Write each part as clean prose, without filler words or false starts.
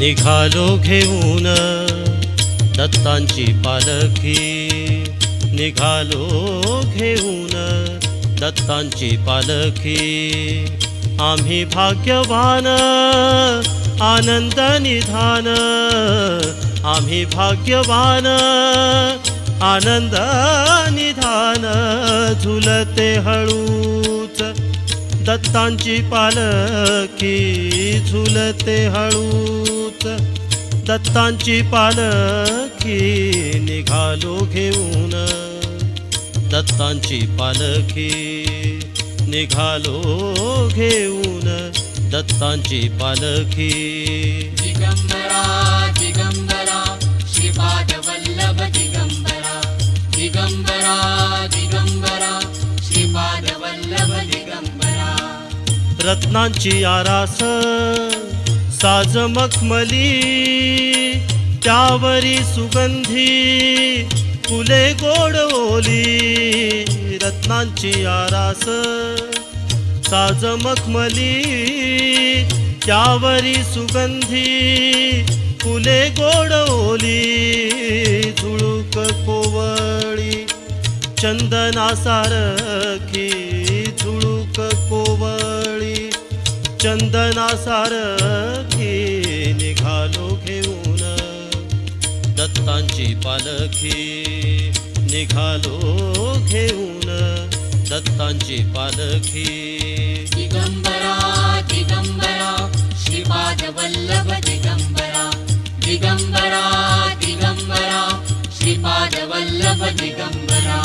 निघालो घेऊन दत्तांची पालखी, निघालो घेऊन दत्तांची पालखी। आम्ही भाग्यवान आनंद निधान, आम्ही भाग्यवान आनंद निधान। झुलते हळूच दत्तांची पालखी, झुलते हळूच दत्तांची पालखी। निघालो घेऊन दत्तांची पालखी, निघालो घेऊन दत्तांची पालखी। दिगंबरा दिगंबरा श्रीपाद वल्लभ दिगंबरा, दिगंबरा दिगंबरा श्रीपाद वल्लभ दिगंबरा। रत्नांची आरास साज मखमली, त्यावरी सुगंधी फुले गोड ओली। रत्नांची आरास साज मखमली, त्यावरी सुगंधी फुले गोड ओली। झुळूक कोवळी चंदना सारखी, झुळूक कोवळी चंदना सारखी। निघालो घेऊन दत्तांची पालखी, निघालो घेऊन दत्तांची पालखी। दिगंबरा दिगंबरा श्रीपाद वल्लभ दिगंबरा, दिगंबरा दिगंबरा श्रीपाद वल्लभ दिगंबरा।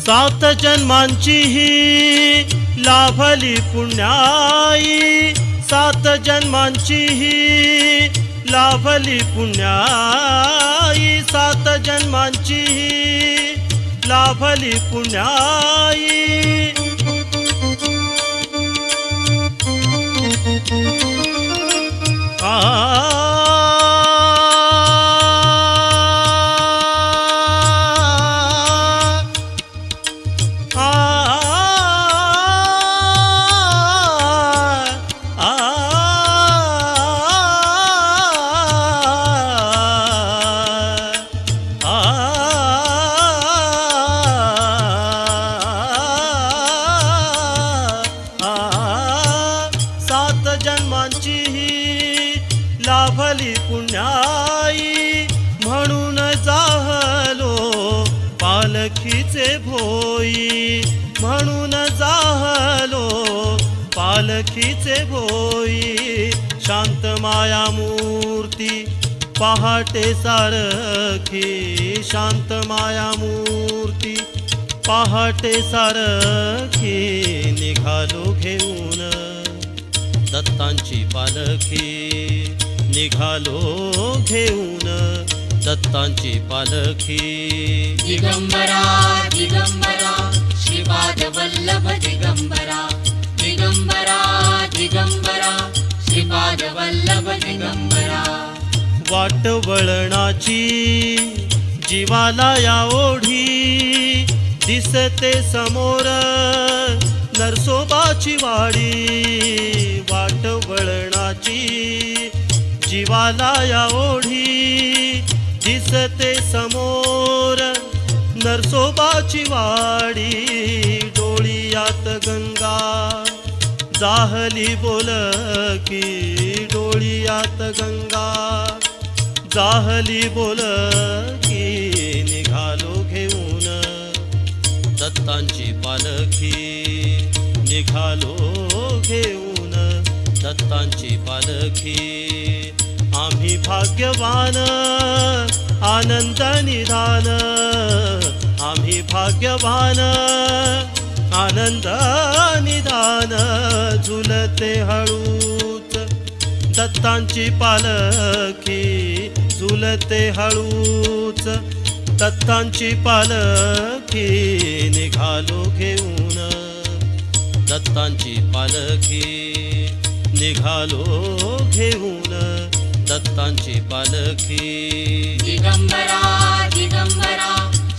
7 जन्मांची ही लाभली पुण्याई, 7 जन्मांची ही लाभली पुण्याई। 7 जन्मांची ही लाभली पुण्याई। जन्मांची ही लाभली पुण्याई, म्हणून जाहलो पालखीचे भोई, म्हणून जाहलो पालखीचे भोई। शांत माया मूर्ती पहाटे सारखी, शांत माया मूर्ती पहाटे सारखी। निघालो घेऊन दत्तांची पालखी, निघालो घेऊन दत्तांची पालखी। दिगंबरा दिगंबरा श्रीपाद वल्लभ दिगंबरा, दिगंबरा दिगंबरा श्रीपाद वल्लभ दिगंबरा। वाट वळणाची जीवाला या ओढी, दिसते समोर नरसोबाची वाडी। वाट वळणाची जीवाला या ओढी, दिसते समोर नरसोबाची वाडी। डोळियात गंगा जाहली बोलकी, डोळियात गंगा जाहली बोलकी। निघालो घेऊन दत्तांची पालखी, निघालो घेऊन दत्तांची पालखी। आम्ही भाग्यवान आनंद निधान, आम्ही भाग्यवान आनंद निधान। झुलते हळूच दत्तांची पालखी, झुलते हळूच दत्तांची पालखी। निघालो घेऊन दत्तांची पालखी, निघालो घेऊन दत्तांची पालखी। दिगंबरा दिगंबरा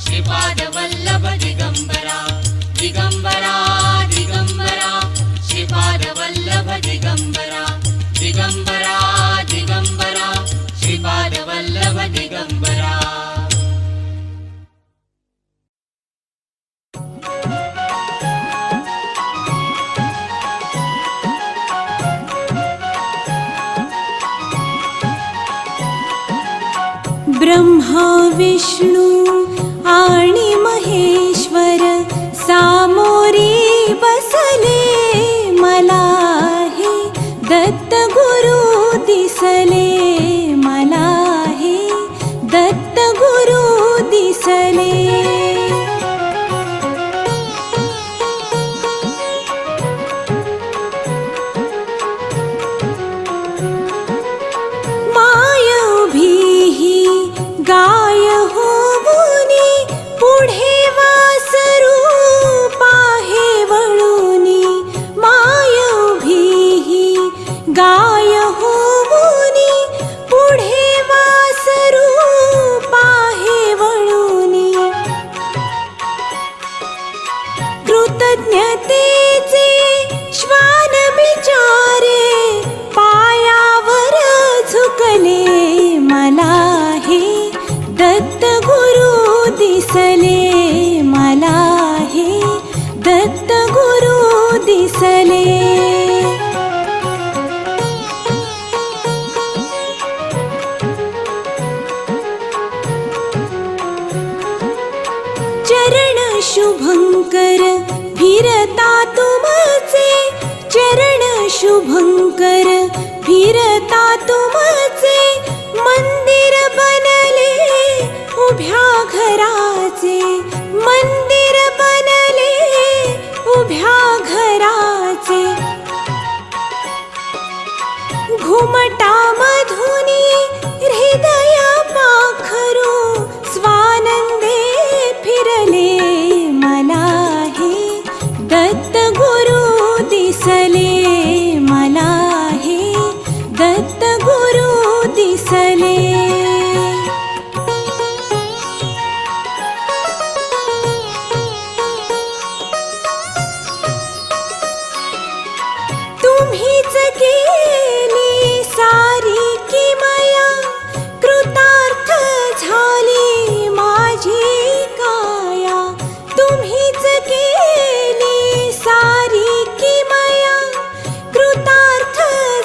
श्रीपाद वल्लभ दिगंबरा, दिगंबरा दिगंबरा श्रीपाद वल्लभ दिगंबरा, दिगंबरा दिगंबरा ब्रह्मा विष्णू आणि महेश्वर सामोरी बसले मला हे दत्त गुरु दिसले मला हे दत्त गुरु दिसले गाय होऊनी पुढे वासरू पाहे वळूनी माय भीही गाय होऊनी पुढे वासरू पाहे वळूनी कृतज्ञतेचे श्वान बिचारे पायावर झुकले मला हे दत्त गुरु दिसले मला हे दत्त गुरु दिसले चरण शुभंकर फिरता तुमचे चरण शुभंकर फिरता तुमचे मंदिर बनले उभ्या घराचे मंदिर बनले उभ्या घराचे घुमटा मधुनी हृदय पाखरू स्वानंदे फिरले मला हे दत्त गुरु दिसले मला हे दत्त गुरु दिसले तुम्हीच केली सारी किमया कृतार्थ झाली माझी काया तुम्हीच केली सारी किमया कृतार्थ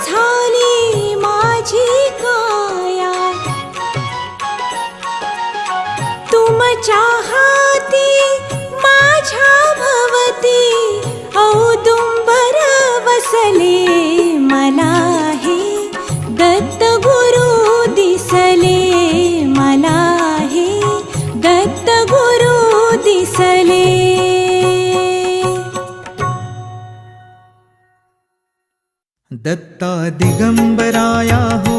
झाली माझी काया तुमच्या हाती माझ्या भवती औदुंबर वसले मला हे दत्त गुरु दिसले मला हे दत्त गुरु दिसले दत्ता दिगंबराया हो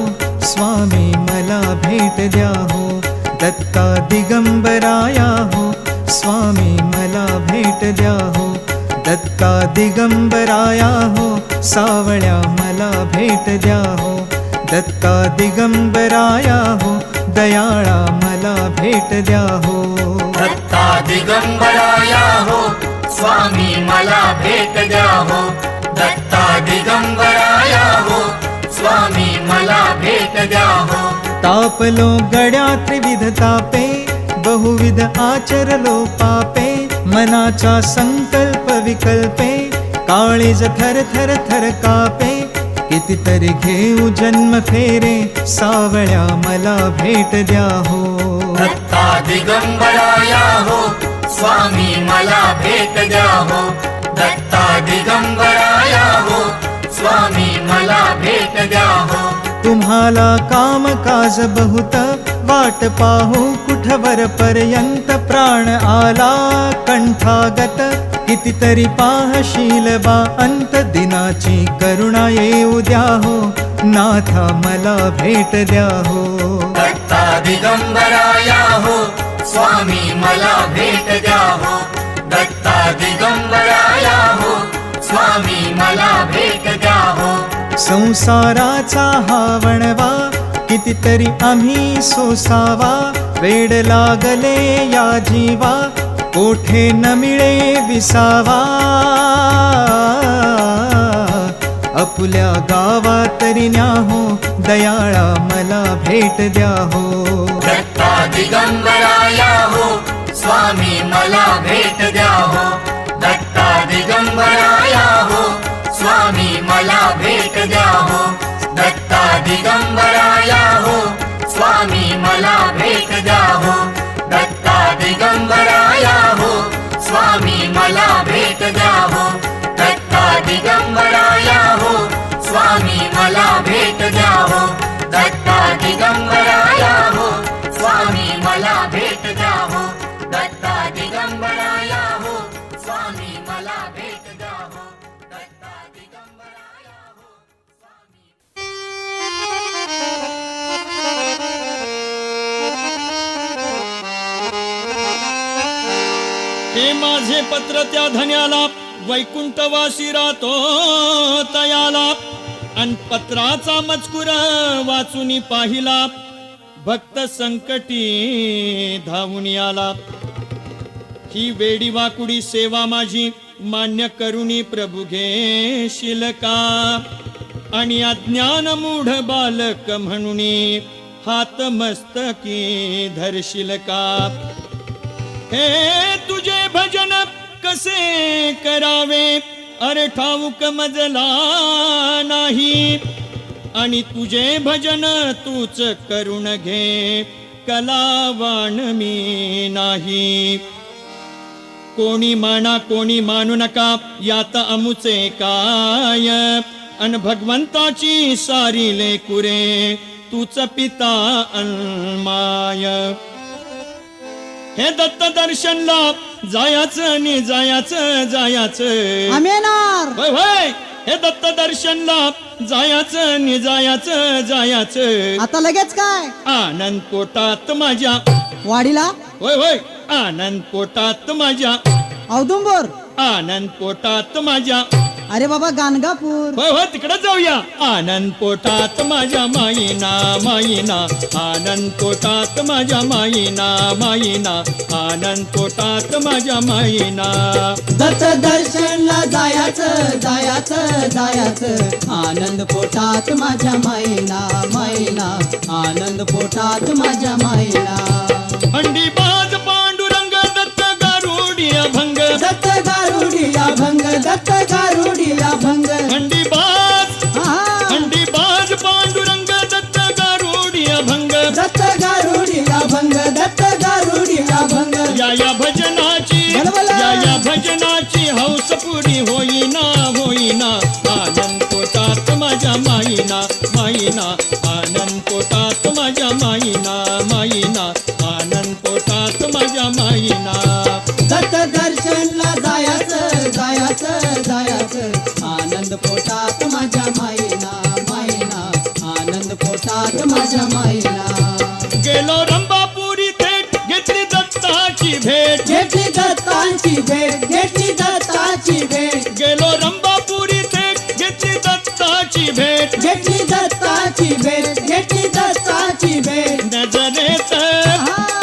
स्वामी मला भेट द्या हो दत्ता दिगंबराया हो स्वामी मला भेट द्या हो दत्ता दिगंबराया हो सावळ्या मला भेट द्या हो दत्ता दिगंबराया हो दयाळा मला भेट द्या हो दत्ता दिगंबराया हो स्वामी मला भेट द्या हो दत्ता दिगंबराया हो स्वामी मला भेट द्या हो तापलो गड्या त्रिविध तापे बहुविध आचरलो पापे मनाचा संकल्प विकल्पे काळीज थर थर थर कापे कितीतरी घेऊ जन्म फेरे सावळ्या मला भेट द्या हो दत्ता दिगंबराया हो स्वामी मला भेट द्या हो दत्ता दिगंबराया हो स्वामी मला भेट द्या हो तुम्हाला काम काज बहुत वाट पाहू कुठवर पर्यंत प्राण आला कंठागत कितीतरी पाहशील बा अंत दिनाची करुणा येऊ द्या हो नाथा मला भेट द्या हो दत्ता दिगंबराया हो स्वामी मला भेट द्या हो दत्ता दिगंबराया हो स्वामी मला भेट द्या हो संसाराचा हा वणवा कितीतरी आम्ही सोसावा वेड लागले या जीवा कोठे न मिळे विसावा अपुल्या गावा तरी न्या हो दयाळा मला भेट द्या हो दत्ता दिगंबराया हो स्वामी मला भेट द्या हो दत्ता दिगंबराया हो स्वामी मला भेट द्या हो दत्ता दिगंबराया हो स्वामी मला भेट हे माझे पत्र त्या धन्याला वैकुंठवासी राहतो तयाला अन पत्राचा मजकूर वाचून पाहिला भक्त संकटी धावून आला ही वेडी वाकुडी सेवा माझी मान्य करुणी प्रभू घेशील का आणि अज्ञान मूढ बालक म्हणून हात मस्तकी धरशील का हे तुझे भजन कसे करावे अरे ठाऊक मजला नाही आणि तुझे भजन तूच करून घे कलावान मी नाही कोणी माना कोणी मानू नका यात अमुचे काय अन भगवंताची सारी लेकुरे तूच पिता अन्माय हे दत्त दर्शनला जायाचं आणि जायाचं आम्ही येणार. होय होय हे दत्त दर्शनला जायाचं आणि जायाचं आता लगेच काय आनंद पोटात माझ्या वाडीला होय होय आनंद पोटात माझ्या औदुंबर. आनंद पोटात माझ्या अरे बाबा गाणगापूर. होय होय तिकडे जाऊया आनंद पोटात माझ्या माईना माईना आनंद पोटात माझ्या माईना माईना आनंद पोटात माझ्या माईना दत्त दर्शनला जायाचं आनंद पोटात माझ्या माईना माईना आनंद पोटात माझ्या माईना हंडी बाज पांडुरंग दत्त गारुडिया भंग दत्त गारुडिया भंग दत्त गारुडिया भंग हंडी बाज हा हंडी बाज पांडुरंग दत्त गारुडिया भंग दत्त गारुडिया भंग दत्त गारुडिया भंग या भजनाची या भजनाची हौस पुरी होईना आनंद पोटात माझ्या माईना माईना आनंद पोटात माझ्या माईना माईना आनंद पोटात माझ्या माईना दत्त दर्शनला जायाचं आनंद पोटात माझ्या माईना माईना आनंद पोटात माझ्या माईना गेलो रंबापुरी थेट घेतली दत्ताची भेट घेतली दत्ताची भेट गेलो रंबापुरी थेट घेतली दत्ताची भेट घेतली दत्ताची भेट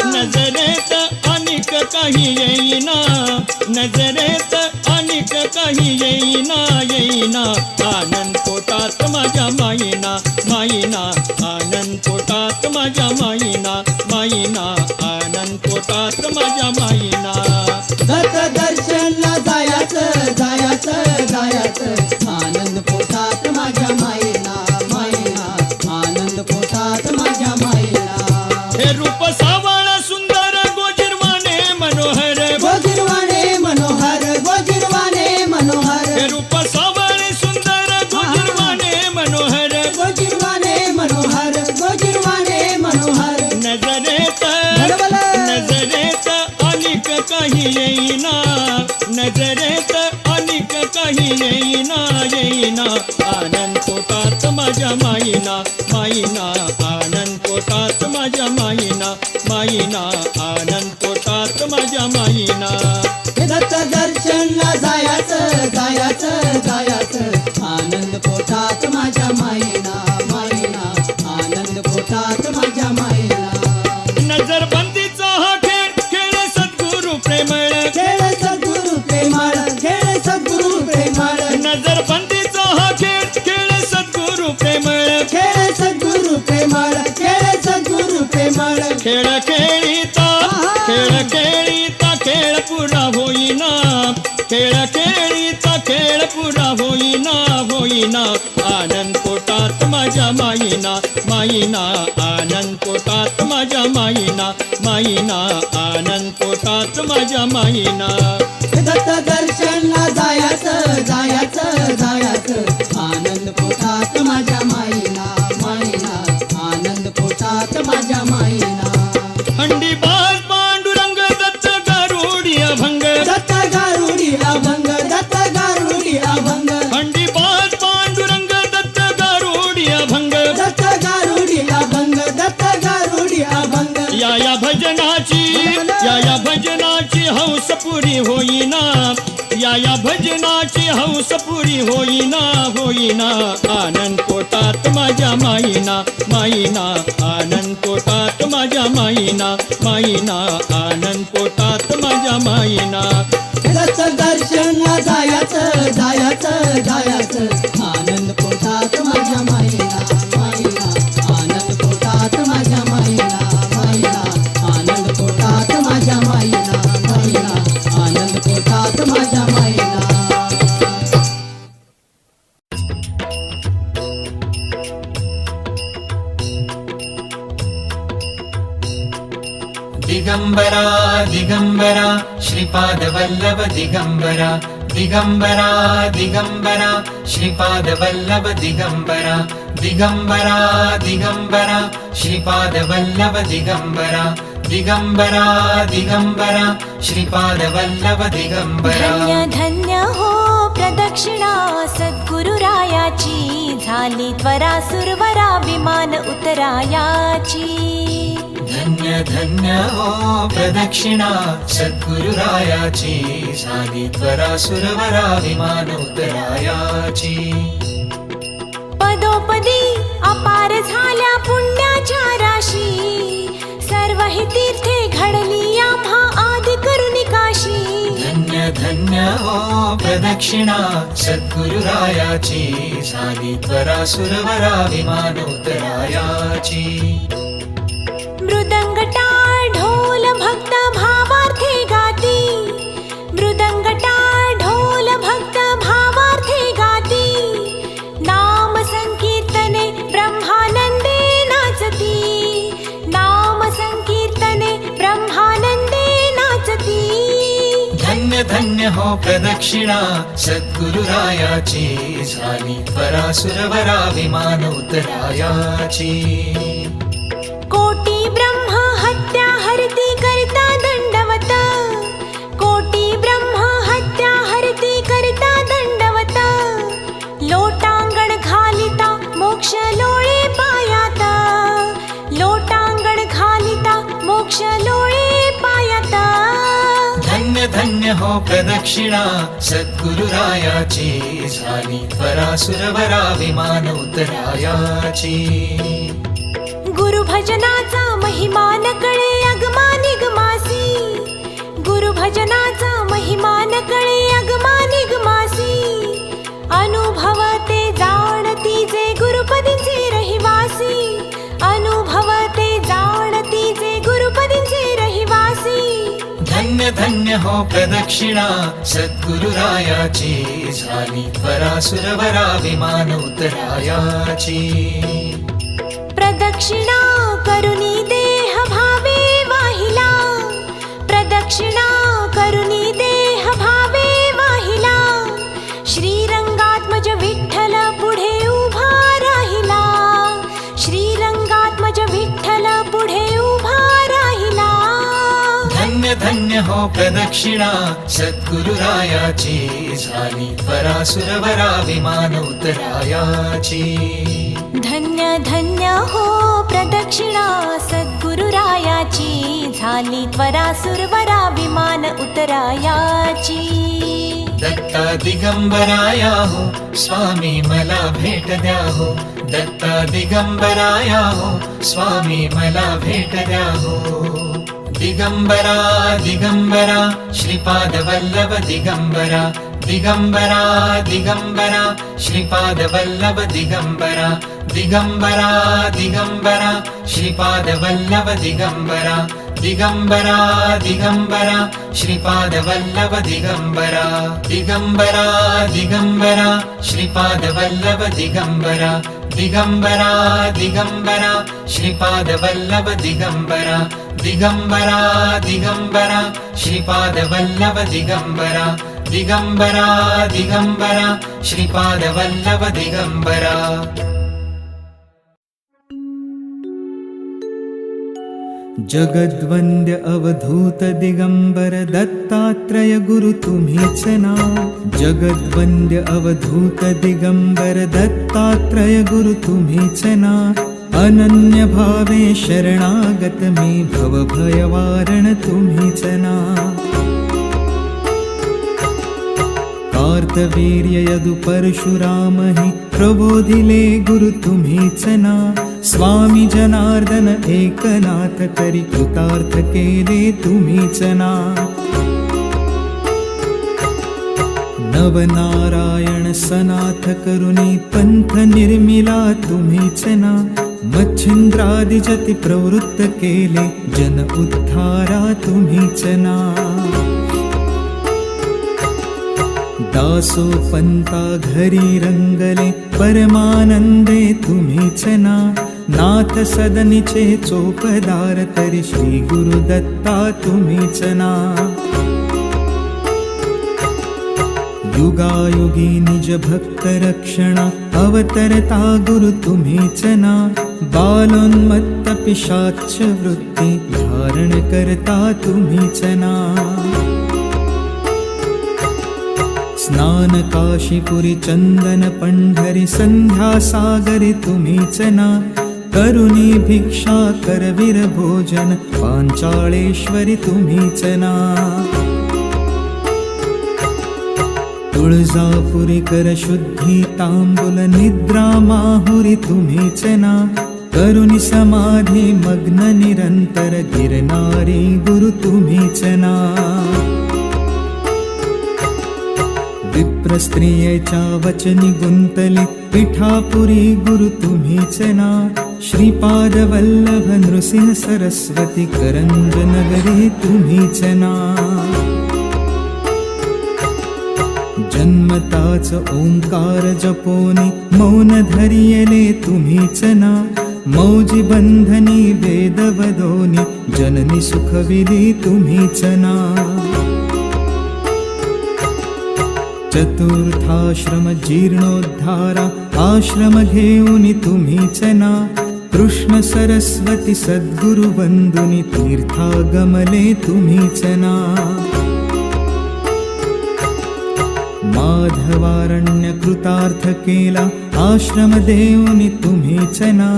नजरेत अनेक काही येईना नजरेत अनेक काही येईना आनंद पोटात माझ्या माईना माईना आनंद पोटात माझ्या माईना माईना आनंद पोटात माझ्या माईना दत्त दर्शनला जायाचं आनंद पोटात माझ्या माईना माईना आनंद पोटात माझ्या माईना हे रूप सावळ सुंदर गोजिरवाणे मनोहर हे रूप सावळ सुंदर गोजिरवाणे मनोहर नजरेत अनेक काही येईना नजरेत अनेक काही येईना आनंद पोटात माझ्या माईना माईना आनंद पोटात माझ्या माईना माईना आनंद पोटात माझ्या माईना दत्त दर्शनला जायाचं आनंद पोटात माझ्या माईना माईना आनंद पोटात माझ्या माईना नजरबंदीचा हा खेळ सद्गुरु प्रेमळ खेळ सद्गुरु प्रेमळ नजरबंदीचा हा खेळ सद्गुरु प्रेमळ खेळ खेळीता खेळ पुरा होईना खेळ पुरा होईना आनंद पोटात माझ्या माईना माईना आनंद पोटात माझ्या माईना माईना आनंद पोटात माझ्या माईना दत्त दर्शनला जायाचं आनंद पोटात माझ्या माईना माईना आनंद पोटात माझ्या माईना हंडी बाज पांडुरंग दत्त गारुडिया भंग दत्त गारुडिया भंग हंडी बाज पांडुरंग दत्त गारुडिया भंग या भजनाची या भजनाची हौस पुरी होईना, या भजनाची हौस पुरी होईना, होईना. आनंद पोटात माझ्या माईना, माईना. आनंद पोटात माझ्या माईना, माईना. आनंद पोटात माझ्या माईना. रथ दर्शन जायाचं जायाचं जायाचं आनंद पोटात माझ्या माईला माईला आनंद पोटात माझ्या माईला माईला आनंद पोटात माझ्या माईला माईला आनंद पोटात माझ्या माईला. दिगंबरा दिगंबरा श्रीपाद वल्लभ दिगंबरा दिगंबरा दिगंबरा श्रीपाद वल्लभ दिगंबरा दिगंबरा दिगंबरा श्रीपाद वल्लभ दिगंबरा दिगंबरा दिगंबरा श्रीपाद वल्लभ दिगंबरा. धन्य धन्य हो प्रदक्षिणा सद्गुरुरायाची झाली त्वरा सुरवरा विमान उतरायाची. धन्य धन्य हो प्रदक्षिणा सद्गुरुरायाची झाली त्वरा सुरवरा विमान उतरायाची. पदोपदी अपार झाल्या पुण्याच्या राशी सर्व ही तीर्थे घडली आम्हा आदि करुणी काशी. धन्य धन्य हो प्रदक्षिणा सद्गुरुरायाची झाली त्वरा सुरवरा विमान उतरायाची. मृदंग टाळ ढोल भक्त भावार्थे गाती, मृदंग टाळ ढोल भक्त भावार्थे गाती. नाम संकीर्तने ब्रह्मानंदे नाचती, नाम संकीर्तने ब्रह्मानंदे नाचती. धन्य धन्य हो प्रदक्षिणा सद्गुरुरायाची झाली त्वरा सुरवरा विमान उतरायाची. कोटी ब्रह्म हत्या हरती करता दंडवत, कोटी ब्रह्म हत्या हरती करता दंडवत. लोटांगण घालिता मोक्ष लोळे पायात, लोटांगण घालिता मोक्ष लोळे पायात. धन्य धन्य हो प्रदक्षिणा सद्गुरुरायाची झाली त्वरा सुरवरा विमान उतरायाची. गुरु भजनाचा महिमा न कळे अगमा निगमासी, गुरु भजनाचा महिमा न कळे अगमा निगमासी. अनुभवते जाणती जे गुरुपदींचे रहिवासी, अनुभवते जाणती जे गुरुपदींचे रहिवासी. धन्य धन्य हो प्रदक्षिणा सद्गुरुरायाची झाली त्वरा सुरवरा विमान उतरायाची. प्रदक्षिणा करुणी देह भावे वाहिला, प्रदक्षिणा करुणी देह भावे वाहिला. श्रीरंगात्मज विठ्ठल पुढे उभा राहिला, श्रीरंगात्मज विठ्ठल पुढे उभा राहिला. धन्य धन्य हो प्रदक्षिणा सद्गुरुरायाची झाली त्वरा सुरवरा विमान उतरायाची. धन्य धन्य हो प्रदक्षिणा सद्गुरुरायाची झाली त्वरा सुरवरा विमान उतरायाची. दत्ता दिगंबराया हो स्वामी मला भेट द्या हो, दत्ता दिगंबराया हो स्वामी मला भेट द्या हो. दिगंबरा दिगंबरा श्रीपाद वल्लभ दिगंबरा दिगंबरा दिगंबरा श्रीपाद वल्लभ दिगंबरा दिगंबरा दिगंबरा श्रीपाद वल्लभ दिगंबरा दिगंबरा दिगंबरा श्रीपाद वल्लभ दिगंबरा दिगंबरा दिगंबरा श्रीपाद वल्लभ दिगंबरा दिगंबरा दिगंबरा श्रीपाद वल्लभ दिगंबरा दिगंबरा दिगंबरा श्रीपाद वल्लभ दिगंबरा दिगंबरा दिगंबरा श्रीपाद वल्लभ दिगंबरा. जगद्वन्द्य अवधूत दिगंबर दत्तात्रय गुरु तुम्हीच नाव. जगद्वन्द्य अवधूत दिगंबर दत्तात्रय गुरु तुम्हीच नाव. अनन्य भावे शरणागत मी भवभयवारण तुम्हीच ना. कार्तवीर्य यदु परशुराम हि प्रबोधिले गुरु तुम्हीच ना. स्वामी जनार्दन एकनाथ करी कृतार्थ केले तुम्हीच ना. नवनारायण सनाथ करुणी पंथ निर्मिला तुम्हीच ना. मच्छिंद्रादि जति प्रवृत्त केले जन उद्धारा तुम्हीच ना. दासो पंता घरी रंगले परमानंदे तुम्हीच ना. नाथ सदनिचे चोपदार तरी श्री गुरु दत्ता तुम्हीच ना. युगायुगी निज भक्त रक्षणा अवतरता गुरु तुम्हीच ना. बालोन्मत्त पिशाच वृत्ती धारण करता तुम्हीच ना. स्नान काशीपुरी चंदन पंढरी संध्या सागरी तुम्हीच ना. करुणी भिक्षा करवीर भोजन पांचाळेश्वरी तुम्हीच ना. तुळजापुरी कर शुद्धी तांबुल निद्रा माहुरी तुम्हीच ना. करुणी समाधी मग्न निरंतर गिरनारी गुरु तुम्हीच ना. विप्र स्त्रियेच्या वचनी गुंतले पिठापुरी गुरु तुम्हीच ना. श्रीपाद वल्लभ नृसिंह सरस्वती करंज नगरी तुम्हीच ना. जन्मताच ओंकार जपोनी मौन धरियले तुम्हीच ना. मौजी बंधनी वेद वदोनी जननी सुखविली तुम्हीच ना. चतुर्थाश्रम जीर्णोद्धारा आश्रम घेऊनी तुम्हीच ना. कृष्ण सरस्वती सद्गुरु बंधुनी तीर्थागमले तुम्हीच ना. माधवारण्य कृतार्थ केला आश्रम देऊनी तुम्हीच ना.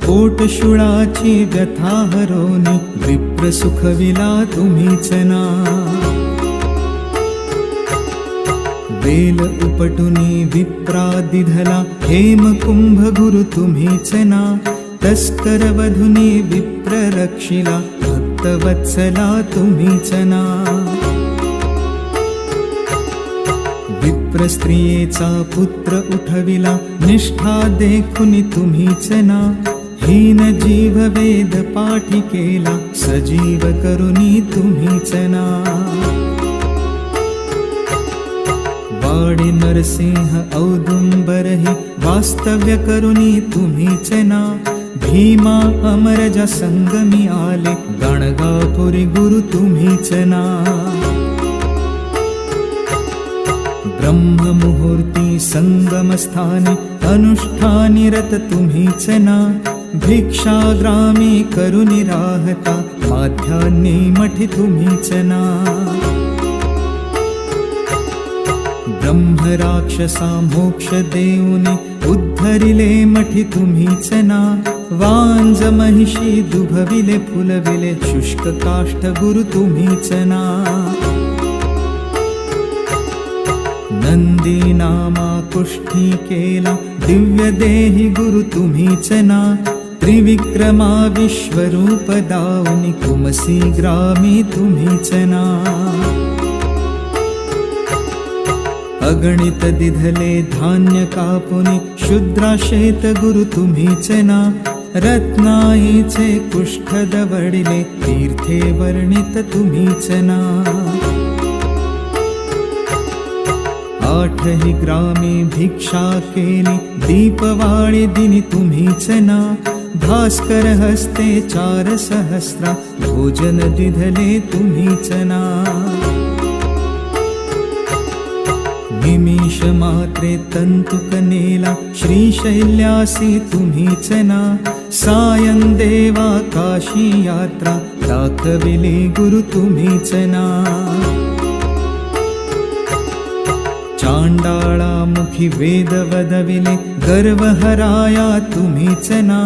पोटशुळाची व्यथा हरोनी विप्र सुखविला तुम्हीच ना. वेल उपटुनी विप्रादिधला हेमकुंभ गुरु तुम्हीच ना. तस्कर वधुनी विप्र रक्षिला भक्तवत्सला तुम्हीच ना. विप्र स्त्रियेचा पुत्र उठविला निष्ठा देखुनी तुम्हीच ना. हीन जीव वेद पाठी केला सजीव करुनी तुम्हीच ना. वाडी नरसिंह औदुंबरहि वास्तव्य करुनी तुम्हीच ना. भीमा अमरजा संगमी आले गणगापुरी गुरु तुम्हीच ना. ब्रह्म मुहूर्ती संगम स्थानी अनुष्ठानी रत तुम्हीच ना. भिक्षाग्रामी करुणी राहता माध्यान्नी मठी तुम्हीच ना. ब्रह्म राक्षसा मोक्ष देऊनी उद्धरिले मठी तुम्हीच ना. वांज महिषी दुभविले फुलविले शुष्क काष्ठ गुरु तुम्हीच ना. नंदी नामा कुष्ठी केला दिव्य देही गुरु तुम्हीच ना. त्रिविक्रमा विश्वरूप दाऊनी कुमसी ग्रामी तुम्हीच ना. अगणित दिधले धान्य कापुनी शुद्राशेत गुरु तुम्हीच ना. रत्नाईचे कुष्ठ दवडिले तीर्थे वर्णित तुम्हीच ना. आठही ग्रामी भिक्षा केली दीपवाळी दिनी तुम्हीच ना. भास्कर हस्ते 4 सहस्रा भोजन दिधले तुम्हीच ना. निमिष मात्रे तंतुक नेला श्रीशैल्यासी तुम्हीच ना. सायं देवा काशी यात्रा दाखविले गुरु तुम्हीच ना. चांडाळा मुखी वेद वदविले गर्व हराया तुम्हीच ना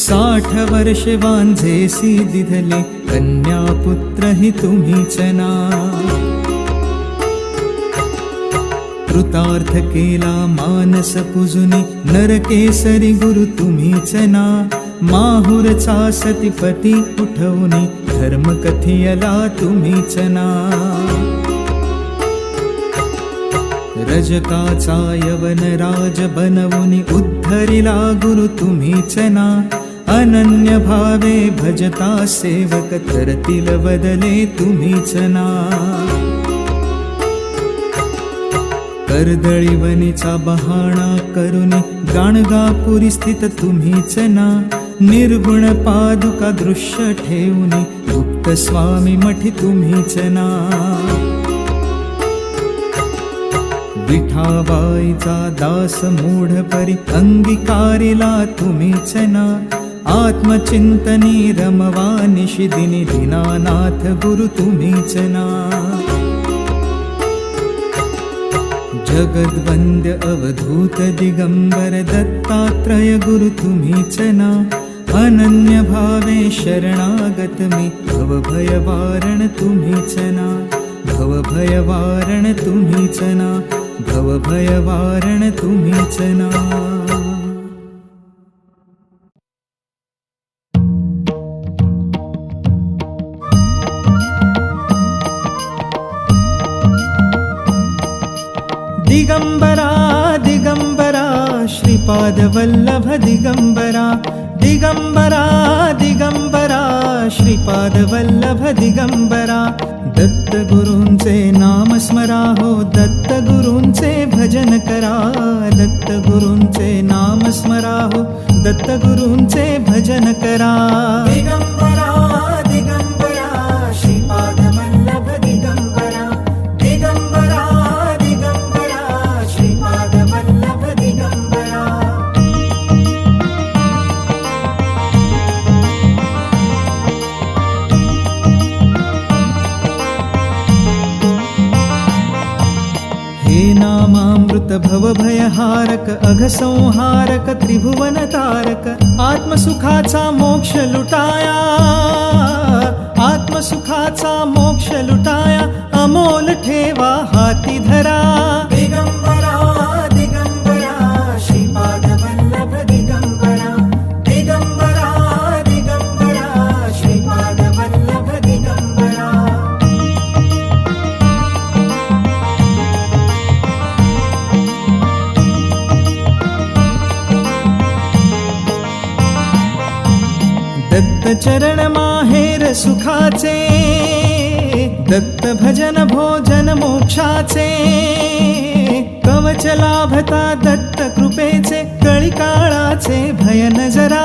60 वर्ष वांझेसी दिधले कन्या पुत्र हि तुम्हीच ना कृतार्थ केला मानस पुजुनी नरकेसरी गुरु तुम्हीच ना माहुरचा सतीपती उठवूनी धर्म कथियला तुम्हीच ना रजकाचा यवन राज बनवुनी उद्धरिला गुरु तुम्हीच ना अनन्य भावे भजता सेवक तरतील बदले तुम्हीच ना कर्दळीवनीचा बहाणा करुनी गाणगापुरी स्थित तुम्हीच ना निर्गुण पादुका दृश्य ठेवुनी गुप्त स्वामी मठी तुम्हीच ना विठाबाईचा दास मूढ परी अंगीकारिला तुम्हीच ना आत्मचिंतनी रमवा निशिदिनी दीनानाथ गुरु तुम्हीच ना जगद्वंद्य अवधूत दिगंबर दत्तात्रय गुरु तुम्हीच ना अनन्य भावे शरणागत मी भवभयवारण तुम्हीच ना भवभयवारण तुम्हीच ना भवभयवारण तुम्हीच ना दिगंबरा दिगंबरा श्रीपाद वल्लभ दिगंबरा दिगंबरा दिगंबरा श्रीपाद वल्लभ दिगंबरा दत्त गुरूंचे नाम स्मरा हो दत्त गुरूंचे भजन करा दत्त गुरूंचे नाम स्मरा हो दत्त गुरूंचे भजन करा दिगंबरा दिगंबरा श्रीपाद वल्लभ दिगंबरा दिगंबरा दिगंबरा श्रीपाद वल्लभ दिगंबरा नामामृत भवभयहारक अघसंहारक त्रिभुवन तारक आत्मसुखाचा मोक्ष लुटाया आत्मसुखाचा मोक्ष लुटाया अमोल ठेवा हाती धरा दिगंबरा दिगंबरा श्रीपाद वल्लभ दिगंबरा दिगंबरा दिगंबरा श्रीपाद वल्लभ दिगंबरा दत्त चरण माहेर सुखाचे दत्त भजन भोजन मोक्षाचे कवच लाभता दत्त कृपेचे कळिकाळाचे भय नजरा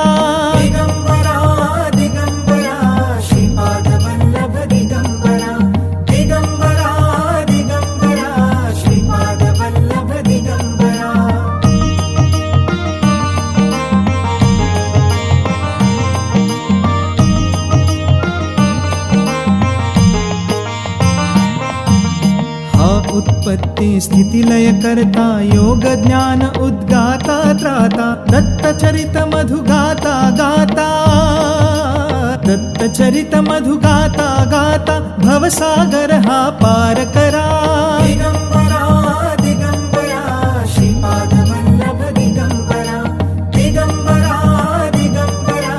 दिगंबरा दिगंबरा श्रीपाद वल्लभ दिगंबरा दिगंबरा दिगंबरा श्रीपाद वल्लभ दिगंबरा उत्पत्ती स्थिती लय करता योग ज्ञान उद्गाता त्राता दत्त चरित मधु गाता गाता दत्त चरित मधु गाता गाता भवसागर हा पार करा दिगंबरा दिगंबरा श्रीपाद वल्लभ दिगंबरा दिगंबरा दिगंबरा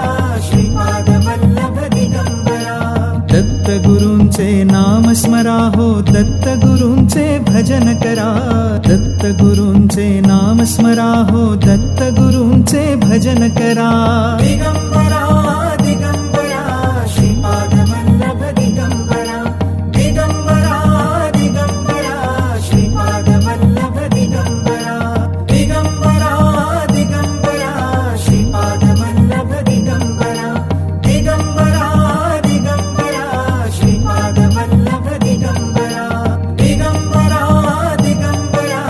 श्रीपाद वल्लभ दिगंबरा दत्त गुरूंचे नाम स्मरा हो दत्त गुरूंचे भजन करा दत्त गुरूंचे नाम स्मरा हो दत्त गुरूंचे भजन करा दिगंबरा दिगंबरा श्रीपाद वल्लभ दिगंबरा दिगंबरा दिगंबरा श्रीपाद वल्लभ दिगंबरा दिगंबरा दिगंबरा श्रीपाद वल्लभ दिगंबरा दिगंबरा दिगंबरा श्रीपाद वल्लभ दिगंबरा दिगंबरा दिगंबरा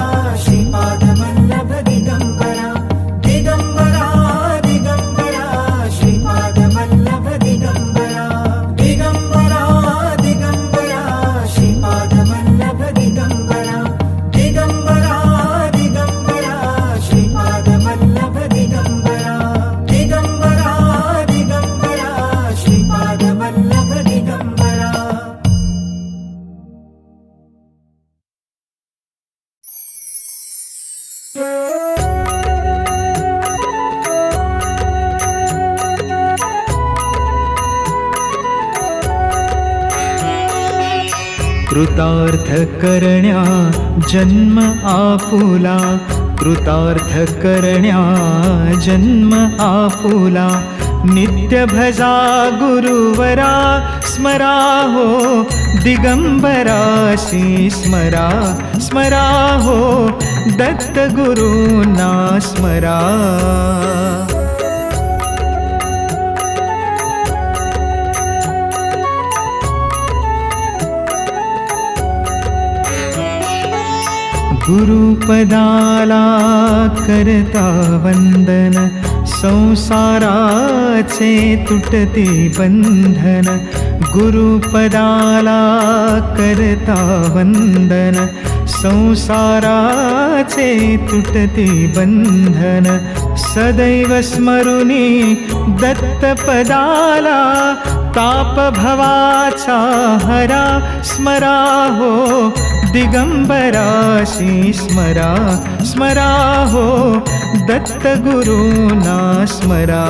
श्रीपाद वल्लभ दिगंबरा दिगंबरा दिगंबरा श्रीपाद कृतार्थ करण्या जन्म आपुला, कृतार्थ करण्या जन्म आपुला. नित्य भजा गुरुवरा स्मरा हो, दिगंबराशी स्मरा स्मरा हो, दत्त गुरूंना स्मरा. गुरुपदाला करता वंदन, संसाराचे तुटते बंधन. गुरुपदाला करता वंदन, संसाराचे तुटते बंधन. सदैव स्मरुनी दत्तपदाला, ताप भवाचा हरा स्मरा हो, दिगंबराशी स्मरा स्मरा हो, दत्त गुरूंना स्मरा.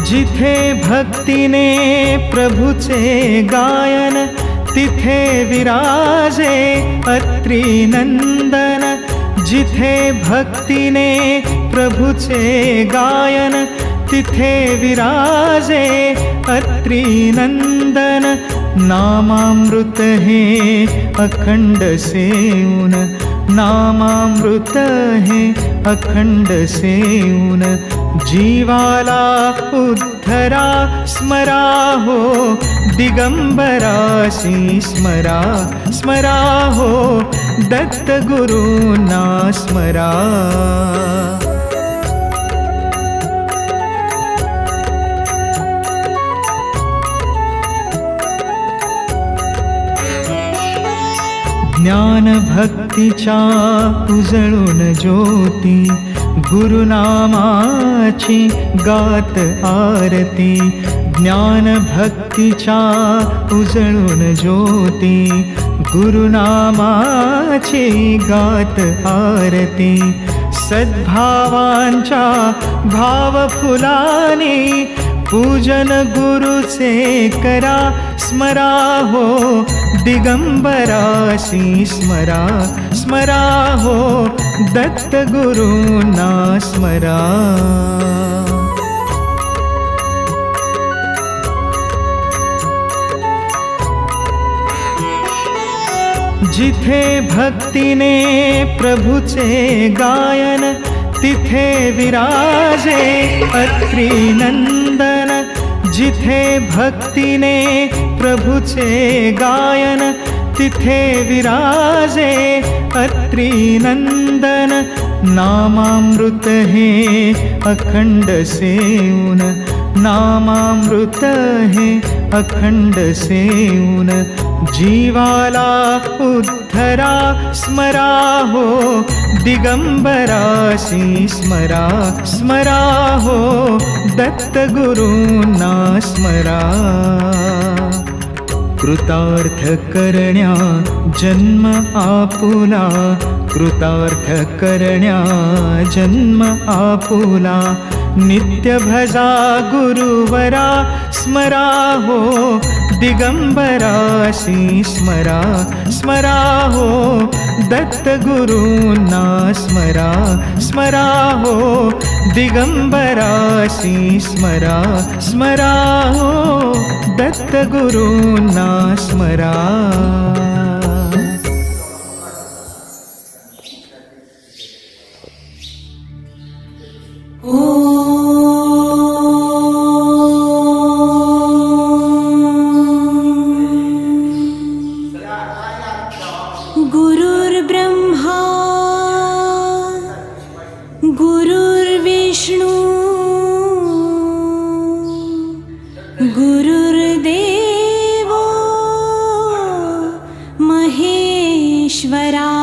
जिथे भक्तीने प्रभूचे गायन, तिथे विराजे अत्री नंदन. जिथे भक्तीने प्रभूचे गायन, तिथे विराजे अत्री नंदन. नामामृत हे अखंड सेवून, नामामृत हे अखंड सेवून. जीवाला उद्धरा स्मरा हो, दिगंबराशी स्मरा स्मरा हो, दत्त गुरूंना स्मरा. ज्ञान भक्तीच्या उजळून ज्योती, गुरुनामाची गात आरती. ज्ञान भक्तीच्या उजळून ज्योती, गुरुनामाची गात आरती. सद्भावांच्या भावफुलाने पूजन गुरुचे करा स्मरा हो, दिगंबराशी स्मरा स्मरा हो, दत्त गुरूंना स्मरा. जिथे भक्तीने प्रभूचे गायन, तिथे विराजे अत्री नंदन. जिथे भक्तीने प्रभूचे गायन, तिथे विराजे अत्री नंदन. नामामृत हे अखंड सेवून, नामामृत हे अखंड सेवून. जीवाला उद्धरा स्मरा हो, दिगंबराशी स्मरा स्मरा हो, दत्त गुरूंना स्मरा. कृतार्थ करण्या जन्म आपुला, कृतार्थ करण्या जन्म आपुला. नित्य भजा गुरुवरा स्मरा हो, दिगंबराशी स्मरा स्मरा हो, दत्त गुरूंना स्मरा स्मरा हो, दिगंबराशी स्मरा स्मरा हो, दत्त गुरूंना स्मरा. गुरुर्ब्रह्मा गुरुर्विष्णू गुरुर्देवो महेश्वरा.